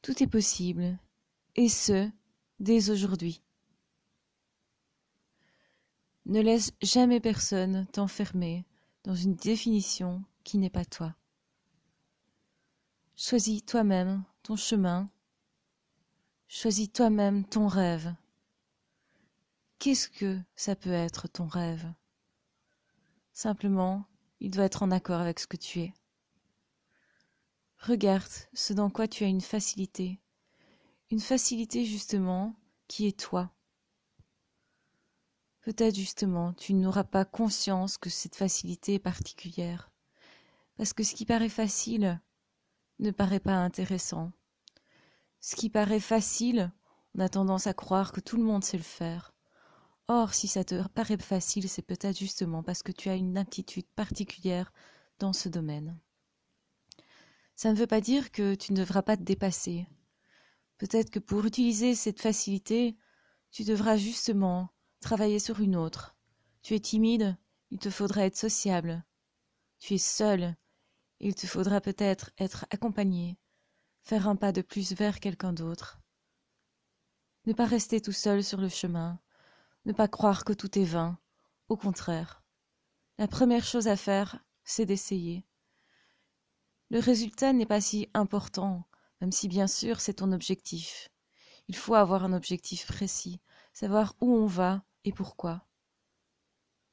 Tout est possible, et ce, dès aujourd'hui. Ne laisse jamais personne t'enfermer dans une définition qui n'est pas toi. Choisis toi-même ton chemin. Choisis toi-même ton rêve. Qu'est-ce que ça peut être ton rêve? Simplement, il doit être en accord avec ce que tu es. Regarde ce dans quoi tu as une facilité justement qui est toi. Peut-être justement tu n'auras pas conscience que cette facilité est particulière, parce que ce qui paraît facile ne paraît pas intéressant. Ce qui paraît facile, on a tendance à croire que tout le monde sait le faire. Or, si ça te paraît facile, c'est peut-être justement parce que tu as une aptitude particulière dans ce domaine. Ça ne veut pas dire que tu ne devras pas te dépasser. Peut-être que pour utiliser cette facilité, tu devras justement travailler sur une autre. Tu es timide, il te faudra être sociable. Tu es seul, il te faudra peut-être être accompagné, faire un pas de plus vers quelqu'un d'autre. Ne pas rester tout seul sur le chemin, ne pas croire que tout est vain. Au contraire, la première chose à faire, c'est d'essayer. Le résultat n'est pas si important, même si bien sûr c'est ton objectif. Il faut avoir un objectif précis, savoir où on va et pourquoi.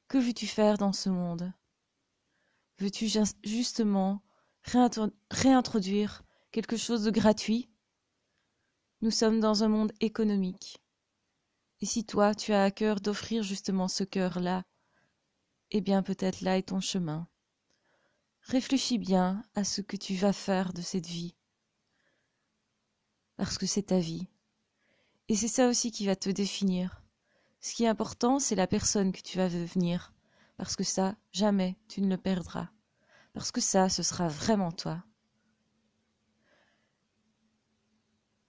Que veux-tu faire dans ce monde? Veux-tu justement réintroduire quelque chose de gratuit? Nous sommes dans un monde économique. Et si toi, tu as à cœur d'offrir justement ce cœur-là, eh bien peut-être là est ton chemin. Réfléchis bien à ce que tu vas faire de cette vie, parce que c'est ta vie. Et c'est ça aussi qui va te définir. Ce qui est important, c'est la personne que tu vas devenir, parce que ça, jamais tu ne le perdras. Parce que ça, ce sera vraiment toi.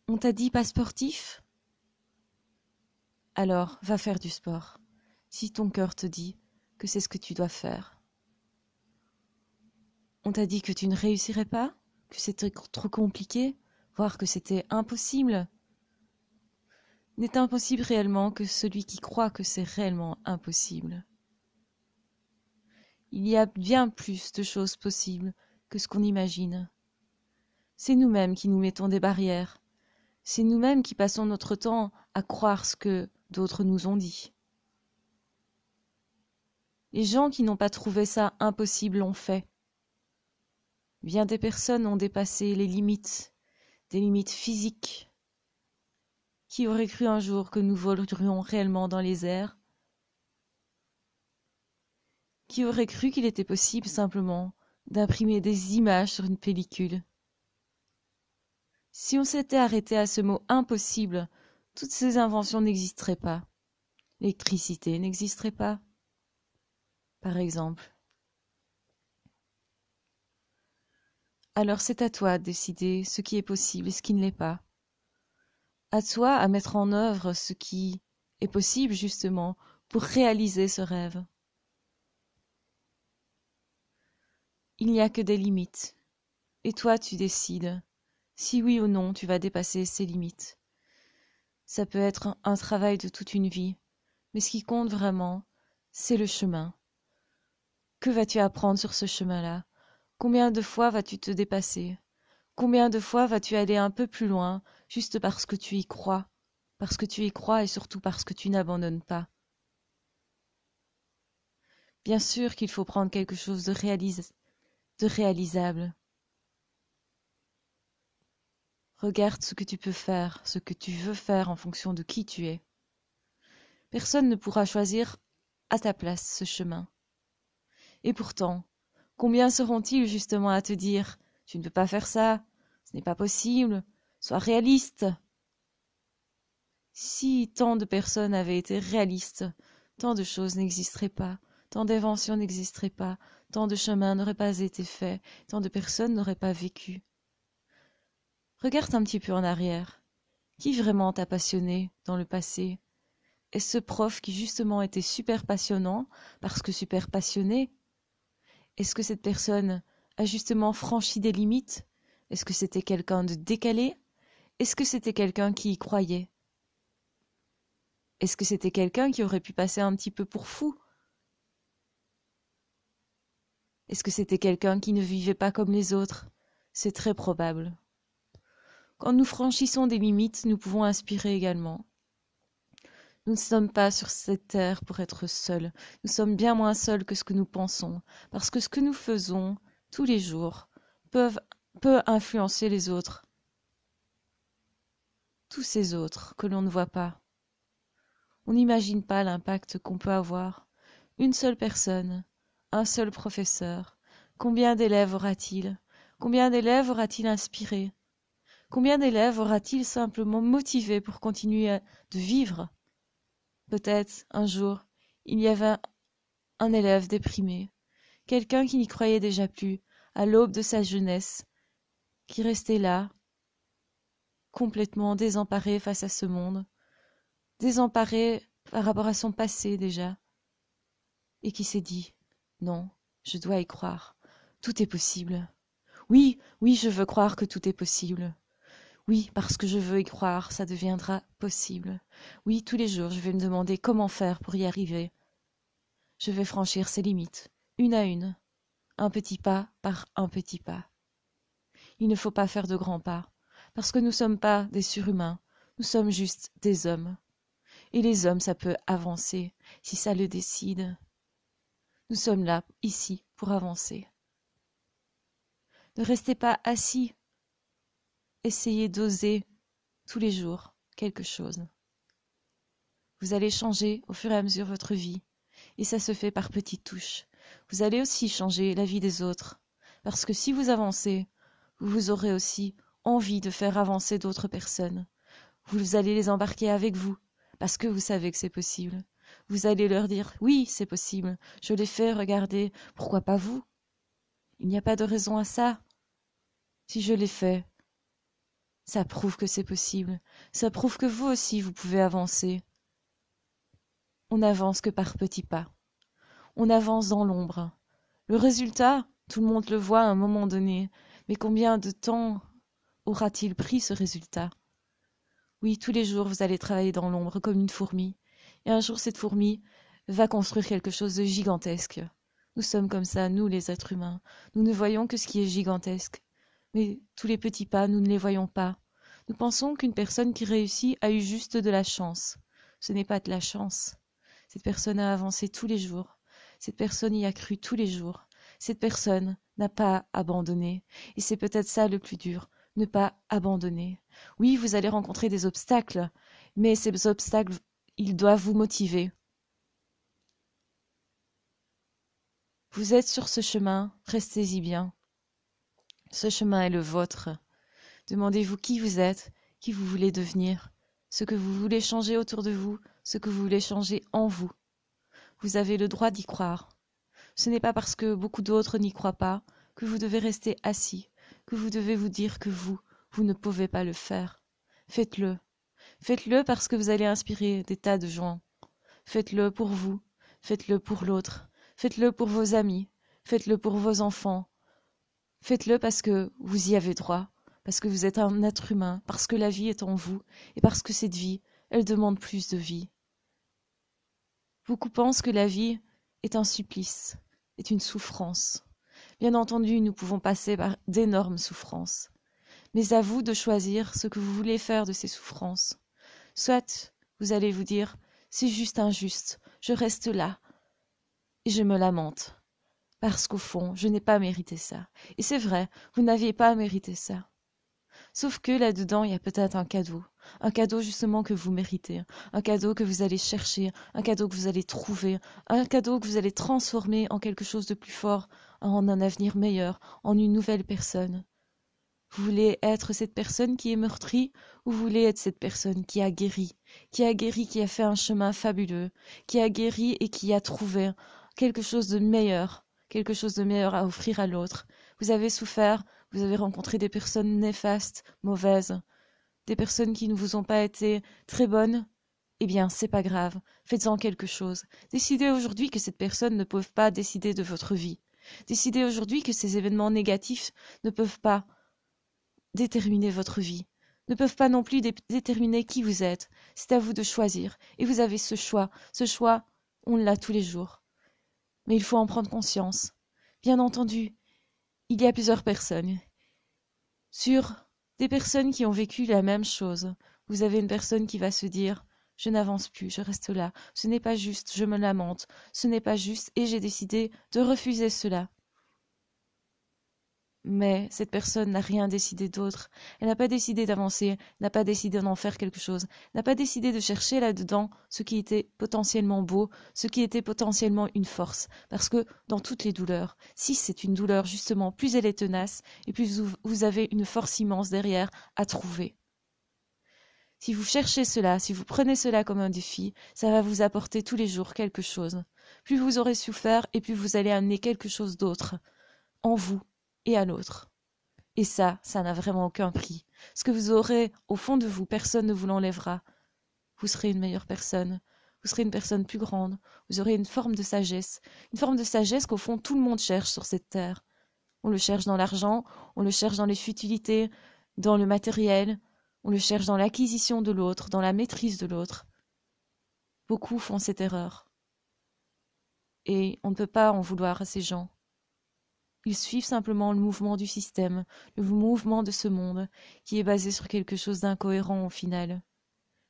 On t'a dit pas sportif? Alors, va faire du sport, si ton cœur te dit que c'est ce que tu dois faire. On t'a dit que tu ne réussirais pas, que c'était trop compliqué, voire que c'était impossible. N'est impossible réellement que celui qui croit que c'est réellement impossible. Il y a bien plus de choses possibles que ce qu'on imagine. C'est nous-mêmes qui nous mettons des barrières. C'est nous-mêmes qui passons notre temps à croire ce que d'autres nous ont dit. Les gens qui n'ont pas trouvé ça impossible l'ont fait. Bien des personnes ont dépassé les limites, des limites physiques. Qui aurait cru un jour que nous volerions réellement dans les airs? Qui aurait cru qu'il était possible simplement d'imprimer des images sur une pellicule? Si on s'était arrêté à ce mot impossible, toutes ces inventions n'existeraient pas. L'électricité n'existerait pas, par exemple. Alors c'est à toi de décider ce qui est possible et ce qui ne l'est pas. À toi à mettre en œuvre ce qui est possible justement pour réaliser ce rêve. Il n'y a que des limites. Et toi tu décides si oui ou non tu vas dépasser ces limites. Ça peut être un travail de toute une vie, mais ce qui compte vraiment, c'est le chemin. Que vas-tu apprendre sur ce chemin-là? Combien de fois vas-tu te dépasser? Combien de fois vas-tu aller un peu plus loin, juste parce que tu y crois? Parce que tu y crois et surtout parce que tu n'abandonnes pas. Bien sûr qu'il faut prendre quelque chose de réalisable. Regarde ce que tu peux faire, ce que tu veux faire en fonction de qui tu es. Personne ne pourra choisir à ta place ce chemin. Et pourtant, combien seront-ils justement à te dire « Tu ne peux pas faire ça, ce n'est pas possible, sois réaliste ». Si tant de personnes avaient été réalistes, tant de choses n'existeraient pas, tant d'inventions n'existeraient pas, tant de chemins n'auraient pas été faits, tant de personnes n'auraient pas vécu. Regarde un petit peu en arrière. Qui vraiment t'a passionné dans le passé? Est-ce ce prof qui justement était super passionnant parce que super passionné? Est-ce que cette personne a justement franchi des limites? Est-ce que c'était quelqu'un de décalé? Est-ce que c'était quelqu'un qui y croyait? Est-ce que c'était quelqu'un qui aurait pu passer un petit peu pour fou? Est-ce que c'était quelqu'un qui ne vivait pas comme les autres? C'est très probable. Quand nous franchissons des limites, nous pouvons inspirer également. Nous ne sommes pas sur cette terre pour être seuls. Nous sommes bien moins seuls que ce que nous pensons, parce que ce que nous faisons tous les jours peut influencer les autres. Tous ces autres que l'on ne voit pas. On n'imagine pas l'impact qu'on peut avoir. Une seule personne, un seul professeur. Combien d'élèves aura-t-il? Combien d'élèves aura-t-il inspiré? Combien d'élèves aura-t-il simplement motivé pour continuer de vivre? Peut-être, un jour, il y avait un élève déprimé, quelqu'un qui n'y croyait déjà plus, à l'aube de sa jeunesse, qui restait là, complètement désemparé face à ce monde, désemparé par rapport à son passé déjà, et qui s'est dit « Non, je dois y croire, tout est possible. Oui, oui, je veux croire que tout est possible. Oui, parce que je veux y croire, ça deviendra possible. Oui, tous les jours, je vais me demander comment faire pour y arriver. Je vais franchir ces limites, une à une, un petit pas par un petit pas. Il ne faut pas faire de grands pas, parce que nous ne sommes pas des surhumains, nous sommes juste des hommes. Et les hommes, ça peut avancer, si ça le décide. Nous sommes là, ici, pour avancer. Ne restez pas assis. Essayez d'oser tous les jours quelque chose. Vous allez changer au fur et à mesure votre vie, et ça se fait par petites touches. Vous allez aussi changer la vie des autres, parce que si vous avancez, vous aurez aussi envie de faire avancer d'autres personnes. Vous allez les embarquer avec vous, parce que vous savez que c'est possible. Vous allez leur dire, oui, c'est possible, je l'ai fait, regardez, pourquoi pas vous? Il n'y a pas de raison à ça. Si je l'ai fait, ça prouve que c'est possible, ça prouve que vous aussi vous pouvez avancer. On n'avance que par petits pas. On avance dans l'ombre. Le résultat, tout le monde le voit à un moment donné, mais combien de temps aura-t-il pris ce résultat? Oui, tous les jours, vous allez travailler dans l'ombre comme une fourmi. Et un jour, cette fourmi va construire quelque chose de gigantesque. Nous sommes comme ça, nous les êtres humains. Nous ne voyons que ce qui est gigantesque. Mais tous les petits pas, nous ne les voyons pas. Nous pensons qu'une personne qui réussit a eu juste de la chance. Ce n'est pas de la chance. Cette personne a avancé tous les jours. Cette personne y a cru tous les jours. Cette personne n'a pas abandonné. Et c'est peut-être ça le plus dur, ne pas abandonner. Oui, vous allez rencontrer des obstacles, mais ces obstacles, ils doivent vous motiver. Vous êtes sur ce chemin, restez-y bien. Ce chemin est le vôtre. Demandez-vous qui vous êtes, qui vous voulez devenir, ce que vous voulez changer autour de vous, ce que vous voulez changer en vous. Vous avez le droit d'y croire. Ce n'est pas parce que beaucoup d'autres n'y croient pas que vous devez rester assis, que vous devez vous dire que vous ne pouvez pas le faire. Faites-le. Faites-le parce que vous allez inspirer des tas de gens. Faites-le pour vous. Faites-le pour l'autre. Faites-le pour vos amis. Faites-le pour vos enfants. Faites-le parce que vous y avez droit, parce que vous êtes un être humain, parce que la vie est en vous, et parce que cette vie, elle demande plus de vie. Beaucoup pensent que la vie est un supplice, est une souffrance. Bien entendu, nous pouvons passer par d'énormes souffrances. Mais à vous de choisir ce que vous voulez faire de ces souffrances. Soit vous allez vous dire, c'est juste injuste, je reste là, et je me lamente. Parce qu'au fond, je n'ai pas mérité ça. Et c'est vrai, vous n'aviez pas mérité ça. Sauf que là-dedans, il y a peut-être un cadeau justement que vous méritez, un cadeau que vous allez chercher, un cadeau que vous allez trouver, un cadeau que vous allez transformer en quelque chose de plus fort, en un avenir meilleur, en une nouvelle personne. Vous voulez être cette personne qui est meurtrie, ou vous voulez être cette personne qui a guéri, qui a fait un chemin fabuleux, qui a guéri et qui a trouvé quelque chose de meilleur à offrir à l'autre. Vous avez souffert, vous avez rencontré des personnes néfastes, mauvaises, des personnes qui ne vous ont pas été très bonnes. Eh bien, c'est pas grave, faites-en quelque chose. Décidez aujourd'hui que cette personne ne peut pas décider de votre vie. Décidez aujourd'hui que ces événements négatifs ne peuvent pas déterminer votre vie. ne peuvent pas non plus déterminer qui vous êtes. C'est à vous de choisir. Et vous avez ce choix. Ce choix, on l'a tous les jours. Mais il faut en prendre conscience. Bien entendu, il y a plusieurs personnes. Sur des personnes qui ont vécu la même chose, vous avez une personne qui va se dire « Je n'avance plus, je reste là. Ce n'est pas juste, je me lamente. Ce n'est pas juste et j'ai décidé de refuser cela. » Mais cette personne n'a rien décidé d'autre. Elle n'a pas décidé d'avancer, n'a pas décidé d'en faire quelque chose, n'a pas décidé de chercher là-dedans ce qui était potentiellement beau, ce qui était potentiellement une force. Parce que dans toutes les douleurs, si c'est une douleur justement, plus elle est tenace, et plus vous avez une force immense derrière à trouver. Si vous cherchez cela, si vous prenez cela comme un défi, ça va vous apporter tous les jours quelque chose. Plus vous aurez souffert, et plus vous allez amener quelque chose d'autre en vous et à l'autre. Et ça n'a vraiment aucun prix. Ce que vous aurez au fond de vous, personne ne vous l'enlèvera. Vous serez une meilleure personne. Vous serez une personne plus grande. Vous aurez une forme de sagesse. Une forme de sagesse qu'au fond tout le monde cherche sur cette terre. On le cherche dans l'argent, on le cherche dans les futilités, dans le matériel, on le cherche dans l'acquisition de l'autre, dans la maîtrise de l'autre. Beaucoup font cette erreur. Et on ne peut pas en vouloir à ces gens. Ils suivent simplement le mouvement du système, le mouvement de ce monde, qui est basé sur quelque chose d'incohérent au final.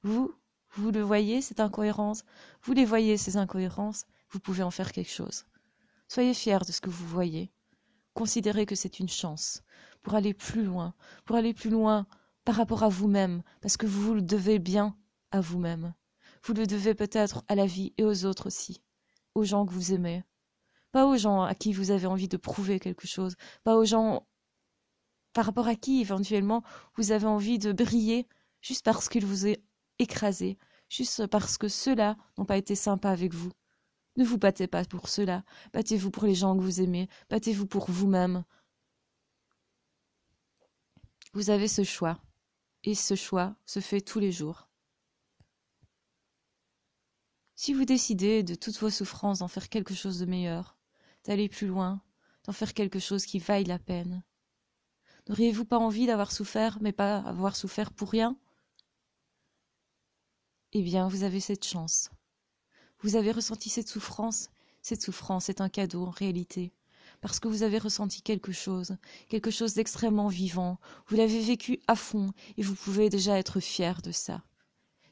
Vous le voyez, cette incohérence, vous les voyez, ces incohérences, vous pouvez en faire quelque chose. Soyez fiers de ce que vous voyez. Considérez que c'est une chance pour aller plus loin par rapport à vous-même, parce que vous le devez bien à vous-même. Vous le devez peut-être à la vie et aux autres aussi, aux gens que vous aimez. Pas aux gens à qui vous avez envie de prouver quelque chose, pas aux gens par rapport à qui éventuellement vous avez envie de briller juste parce qu'ils vous ont écrasé, juste parce que ceux-là n'ont pas été sympas avec vous. Ne vous battez pas pour cela, battez-vous pour les gens que vous aimez, battez-vous pour vous-même. Vous avez ce choix, et ce choix se fait tous les jours. Si vous décidez de toutes vos souffrances d'en faire quelque chose de meilleur, d'aller plus loin, d'en faire quelque chose qui vaille la peine, n'auriez-vous pas envie d'avoir souffert, mais pas avoir souffert pour rien? Eh bien, vous avez cette chance. Vous avez ressenti cette souffrance est un cadeau en réalité, parce que vous avez ressenti quelque chose d'extrêmement vivant, vous l'avez vécu à fond, et vous pouvez déjà être fier de ça.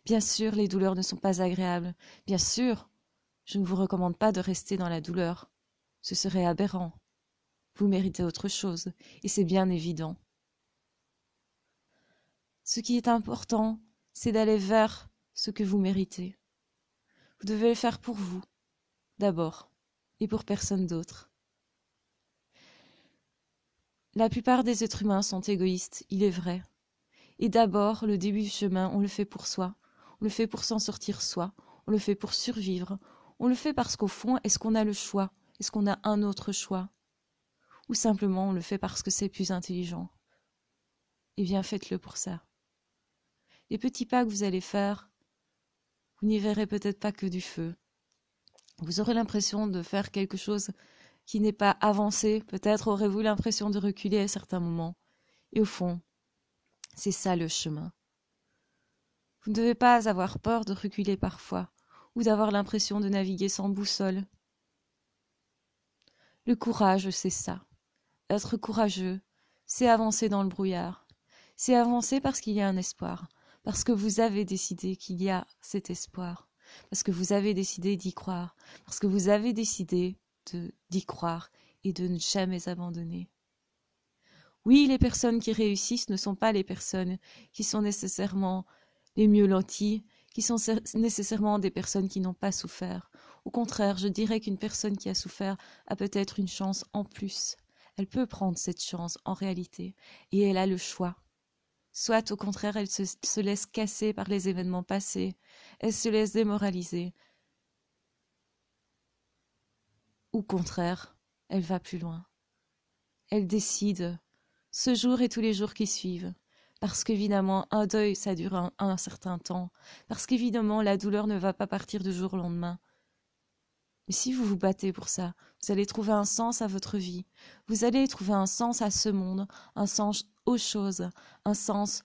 Bien sûr, les douleurs ne sont pas agréables, bien sûr, je ne vous recommande pas de rester dans la douleur, ce serait aberrant. Vous méritez autre chose, et c'est bien évident. Ce qui est important, c'est d'aller vers ce que vous méritez. Vous devez le faire pour vous, d'abord, et pour personne d'autre. La plupart des êtres humains sont égoïstes, il est vrai. Et d'abord, le début du chemin, on le fait pour soi. On le fait pour s'en sortir soi. On le fait pour survivre. On le fait parce qu'au fond, est-ce qu'on a le choix? Est-ce qu'on a un autre choix? Ou simplement, on le fait parce que c'est plus intelligent? Eh bien, faites-le pour ça. Les petits pas que vous allez faire, vous n'y verrez peut-être pas que du feu. Vous aurez l'impression de faire quelque chose qui n'est pas avancé. Peut-être aurez-vous l'impression de reculer à certains moments. Et au fond, c'est ça le chemin. Vous ne devez pas avoir peur de reculer parfois, ou d'avoir l'impression de naviguer sans boussole. Le courage, c'est ça. Être courageux, c'est avancer dans le brouillard. C'est avancer parce qu'il y a un espoir, parce que vous avez décidé qu'il y a cet espoir, parce que vous avez décidé d'y croire, parce que vous avez décidé d'y croire et de ne jamais abandonner. Oui, les personnes qui réussissent ne sont pas les personnes qui sont nécessairement les mieux loties, qui sont nécessairement des personnes qui n'ont pas souffert. Au contraire, je dirais qu'une personne qui a souffert a peut-être une chance en plus. Elle peut prendre cette chance en réalité, et elle a le choix. Soit au contraire, elle se laisse casser par les événements passés, elle se laisse démoraliser. Au contraire, elle va plus loin. Elle décide, ce jour et tous les jours qui suivent, parce qu'évidemment, un deuil, ça dure un certain temps, parce qu'évidemment, la douleur ne va pas partir du jour au lendemain. Mais si vous vous battez pour ça, vous allez trouver un sens à votre vie, vous allez trouver un sens à ce monde, un sens aux choses, un sens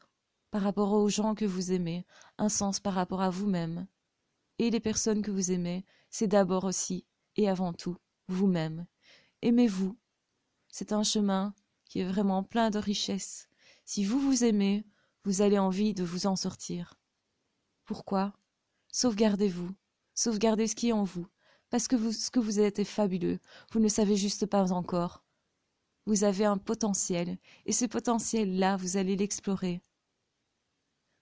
par rapport aux gens que vous aimez, un sens par rapport à vous-même. Et les personnes que vous aimez, c'est d'abord aussi et avant tout vous-même. Aimez-vous. C'est un chemin qui est vraiment plein de richesses. Si vous vous aimez, vous avez envie de vous en sortir. Pourquoi? Sauvegardez-vous. Sauvegardez ce qui est en vous. Parce que ce que vous êtes est fabuleux. Vous ne le savez juste pas encore. Vous avez un potentiel. Et ce potentiel-là, vous allez l'explorer.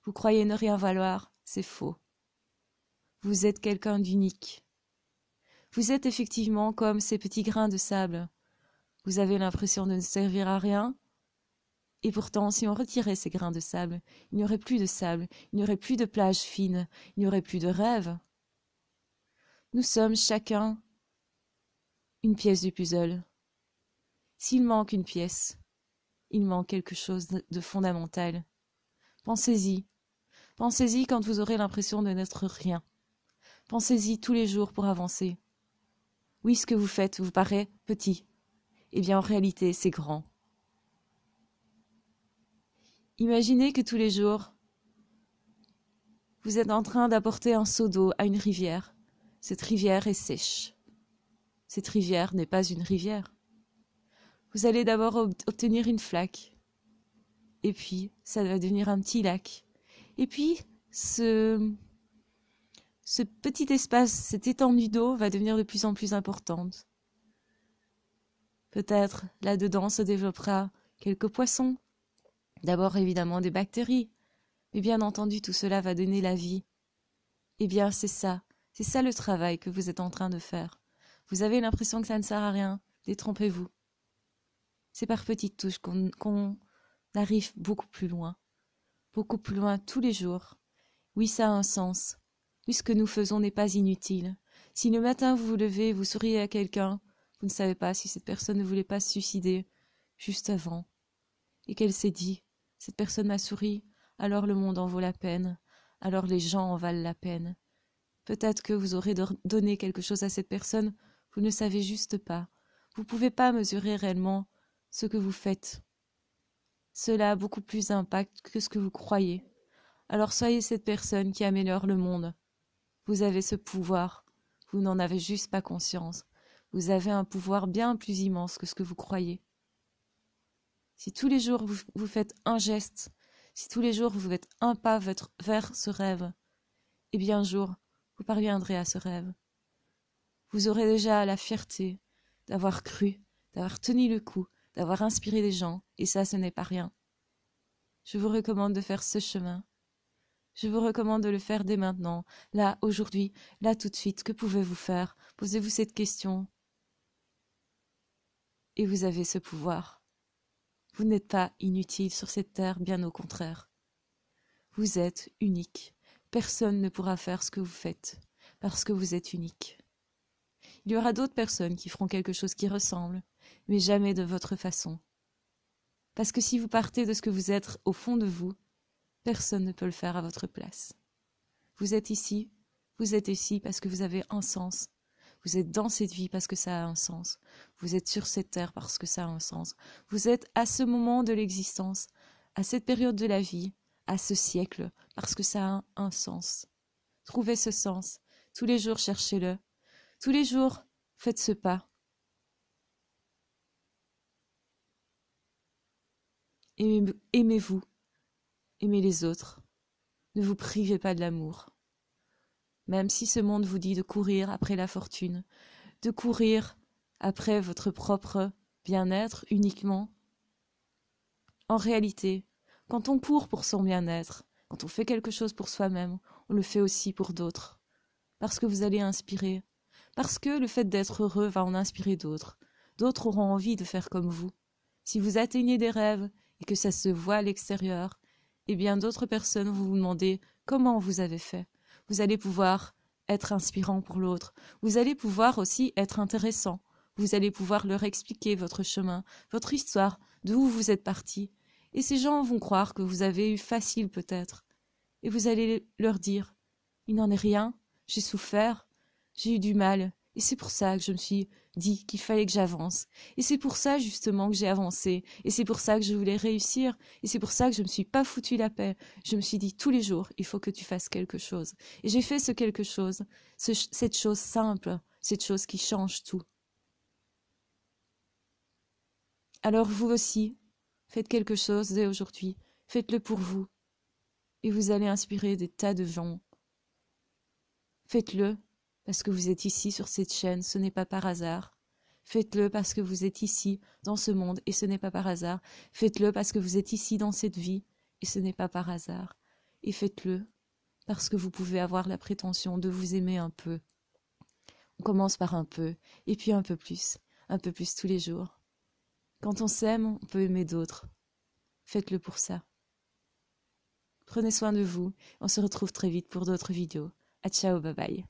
Vous croyez ne rien valoir, c'est faux. Vous êtes quelqu'un d'unique. Vous êtes effectivement comme ces petits grains de sable. Vous avez l'impression de ne servir à rien. Et pourtant, si on retirait ces grains de sable, il n'y aurait plus de sable, il n'y aurait plus de plages fines, il n'y aurait plus de rêves. Nous sommes chacun une pièce du puzzle. S'il manque une pièce, il manque quelque chose de fondamental. Pensez-y. Pensez-y quand vous aurez l'impression de n'être rien. Pensez-y tous les jours pour avancer. Oui, ce que vous faites vous paraît petit. Eh bien, en réalité, c'est grand. Imaginez que tous les jours, vous êtes en train d'apporter un seau d'eau à une rivière. Cette rivière est sèche. Cette rivière n'est pas une rivière. Vous allez d'abord obtenir une flaque. Et puis, ça va devenir un petit lac. Et puis, ce petit espace, cette étendue d'eau va devenir de plus en plus importante. Peut-être, là-dedans se développera quelques poissons. D'abord, évidemment, des bactéries. Mais bien entendu, tout cela va donner la vie. Eh bien, c'est ça le travail que vous êtes en train de faire. Vous avez l'impression que ça ne sert à rien, détrompez-vous. C'est par petites touches qu'on arrive beaucoup plus loin tous les jours. Oui, ça a un sens. Oui, ce que nous faisons n'est pas inutile. Si le matin vous vous levez, vous souriez à quelqu'un, vous ne savez pas si cette personne ne voulait pas se suicider juste avant, et qu'elle s'est dit, cette personne m'a souri, alors le monde en vaut la peine, alors les gens en valent la peine. Peut-être que vous aurez donné quelque chose à cette personne, vous ne savez juste pas. Vous ne pouvez pas mesurer réellement ce que vous faites. Cela a beaucoup plus d'impact que ce que vous croyez. Alors soyez cette personne qui améliore le monde. Vous avez ce pouvoir. Vous n'en avez juste pas conscience. Vous avez un pouvoir bien plus immense que ce que vous croyez. Si tous les jours vous faites un geste, si tous les jours vous faites un pas vers ce rêve, eh bien un jour, vous parviendrez à ce rêve. Vous aurez déjà la fierté d'avoir cru, d'avoir tenu le coup, d'avoir inspiré des gens, et ça, ce n'est pas rien. Je vous recommande de faire ce chemin. Je vous recommande de le faire dès maintenant, là, aujourd'hui, là, tout de suite. Que pouvez-vous faire? Posez-vous cette question. Et vous avez ce pouvoir. Vous n'êtes pas inutile sur cette terre, bien au contraire. Vous êtes unique. Personne ne pourra faire ce que vous faites, parce que vous êtes unique. Il y aura d'autres personnes qui feront quelque chose qui ressemble, mais jamais de votre façon. Parce que si vous partez de ce que vous êtes au fond de vous, personne ne peut le faire à votre place. Vous êtes ici parce que vous avez un sens. Vous êtes dans cette vie parce que ça a un sens. Vous êtes sur cette terre parce que ça a un sens. Vous êtes à ce moment de l'existence, à cette période de la vie, à ce siècle, parce que ça a un sens. Trouvez ce sens. Tous les jours, cherchez-le. Tous les jours, faites ce pas. Aimez-vous. Aimez les autres. Ne vous privez pas de l'amour. Même si ce monde vous dit de courir après la fortune, de courir après votre propre bien-être uniquement, en réalité, quand on court pour son bien-être, quand on fait quelque chose pour soi-même, on le fait aussi pour d'autres. Parce que vous allez inspirer. Parce que le fait d'être heureux va en inspirer d'autres. D'autres auront envie de faire comme vous. Si vous atteignez des rêves et que ça se voit à l'extérieur, eh bien d'autres personnes vont vous demander comment vous avez fait. Vous allez pouvoir être inspirant pour l'autre. Vous allez pouvoir aussi être intéressant. Vous allez pouvoir leur expliquer votre chemin, votre histoire, d'où vous êtes parti. Et ces gens vont croire que vous avez eu facile peut-être. Et vous allez leur dire, il n'en est rien, j'ai souffert, j'ai eu du mal, et c'est pour ça que je me suis dit qu'il fallait que j'avance. Et c'est pour ça justement que j'ai avancé. Et c'est pour ça que je voulais réussir. Et c'est pour ça que je me suis pas foutu la paix. Je me suis dit tous les jours, il faut que tu fasses quelque chose. Et j'ai fait ce quelque chose, cette chose simple, cette chose qui change tout. Alors vous aussi, faites quelque chose dès aujourd'hui. Faites-le pour vous. Et vous allez inspirer des tas de gens. Faites-le parce que vous êtes ici sur cette chaîne, ce n'est pas par hasard. Faites-le parce que vous êtes ici dans ce monde et ce n'est pas par hasard. Faites-le parce que vous êtes ici dans cette vie et ce n'est pas par hasard. Et faites-le parce que vous pouvez avoir la prétention de vous aimer un peu. On commence par un peu et puis un peu plus tous les jours. Quand on s'aime, on peut aimer d'autres. Faites-le pour ça. Prenez soin de vous. On se retrouve très vite pour d'autres vidéos. À ciao, bye bye.